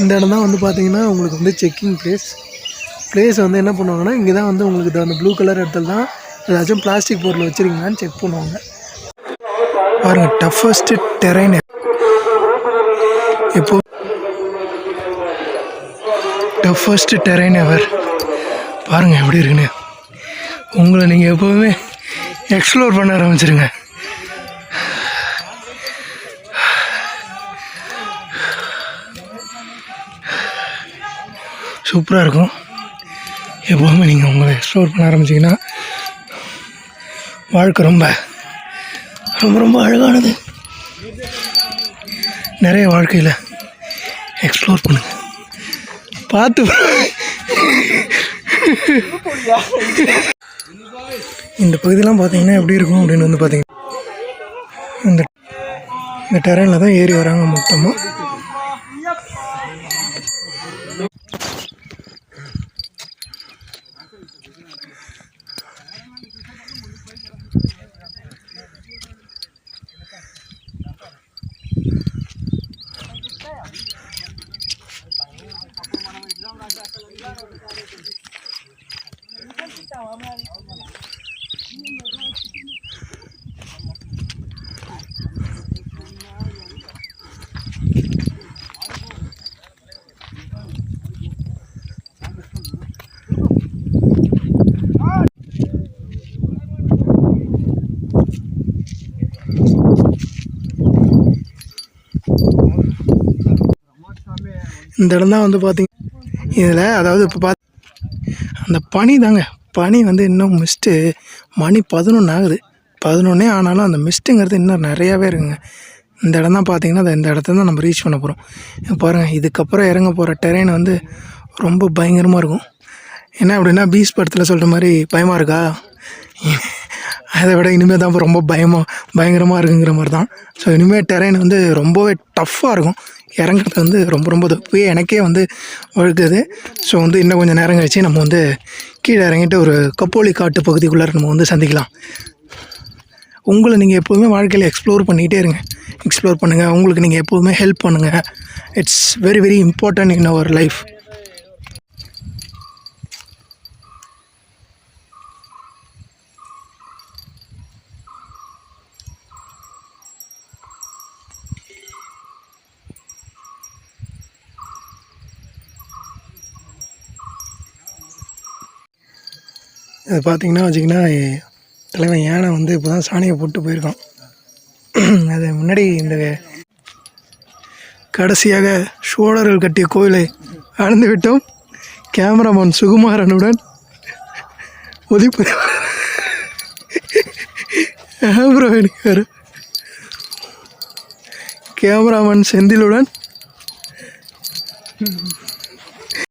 இந்த இடம் தான் வந்து பார்த்தீங்கன்னா உங்களுக்கு வந்து செக்கிங் பிளேஸ் வந்து என்ன பண்ணுவாங்கன்னா இங்கே தான் வந்து உங்களுக்கு அந்த ப்ளூ கலர் இடத்துல தான் ஏதாச்சும் பிளாஸ்டிக் பொருள் வச்சுருக்கீங்களான்னு செக் பண்ணுவாங்க. பாருங்கள், டஃபஸ்ட்டு டெரைன் இப்போ டஃபஸ்ட்டு டெரைன் எவர். பாருங்கள் எப்படி இருக்குன்னு. உங்களை நீங்கள் எப்போவுமே எக்ஸ்ப்ளோர் பண்ண ஆரம்பிச்சிருங்க. சூப்பராக இருக்கும். எப்போவுமே நீங்கள் உங்களை எக்ஸ்ப்ளோர் பண்ண ஆரம்பிச்சிங்கன்னா வாழ்க்கை ரொம்ப ரொம்ப ரொம்ப அழகானது. நிறைய வாழ்க்கையில் எக்ஸ்ப்ளோர் பண்ணுங்கள். பார்த்து இந்த பகுதியெலாம் பார்த்தீங்கன்னா எப்படி இருக்கும் அப்படின்னு வந்து பார்த்தீங்கன்னா இந்த டெரெயினில் தான் ஏறி வராங்க மொத்தமாக. இந்த இடம் தான் வந்து பார்த்திங்க இதில், அதாவது இப்போ அந்த பனி தாங்க, பனி வந்து இன்னும் மிஸ்ட்டு மணி 11 ஆகுது. 11 ஆனாலும் அந்த மிஸ்ட்டுங்கிறது இன்னும் நிறையாவே இருக்குங்க. இந்த இடம் தான் பார்த்திங்கன்னா இந்த இடத்த தான் நம்ம ரீச் பண்ண போகிறோம். பாருங்கள், இதுக்கப்புறம் இறங்க போகிற டெரெயின் வந்து ரொம்ப பயங்கரமாக இருக்கும். என்ன அப்படின்னா பீச் படத்தில் சொல்கிற மாதிரி பயமாக இருக்கா, அதை விட இனிமேல் தான் ரொம்ப பயங்கரமாக இருக்குங்கிற மாதிரி தான். ஸோ இனிமேல் டெரெயின் வந்து ரொம்பவே டஃப்பாக இருக்கும். இறங்குறது வந்து ரொம்ப ரொம்ப போய் எனக்கே வந்து வழுக்குது. ஸோ வந்து இன்னும் கொஞ்சம் நேரம் கழிச்சு நம்ம வந்து கீழே இறங்கிட்டு ஒரு கப்போலி காட்டு பகுதிக்குள்ளார நம்ம வந்து சந்திக்கலாம். உங்களை நீங்கள் எப்போதுமே வாழ்க்கையில் எக்ஸ்ப்ளோர் பண்ணிகிட்டே இருங்க. எக்ஸ்ப்ளோர் பண்ணுங்கள். உங்களுக்கு நீங்கள் எப்போதுமே ஹெல்ப் பண்ணுங்கள். It's very very important in our life. அது பார்த்திங்கன்னா வச்சிங்கன்னா தலைவன் யானை வந்து இப்போ தான் சாணியை போட்டு போயிருக்கான். அது முன்னாடி இந்த கடைசியாக சோழர்கள் கட்டிய கோயிலை அடைந்து விட்டோம். Cameraman சுகுமாரனுடன் ஒதிப்பதி cameraman செந்திலுடன்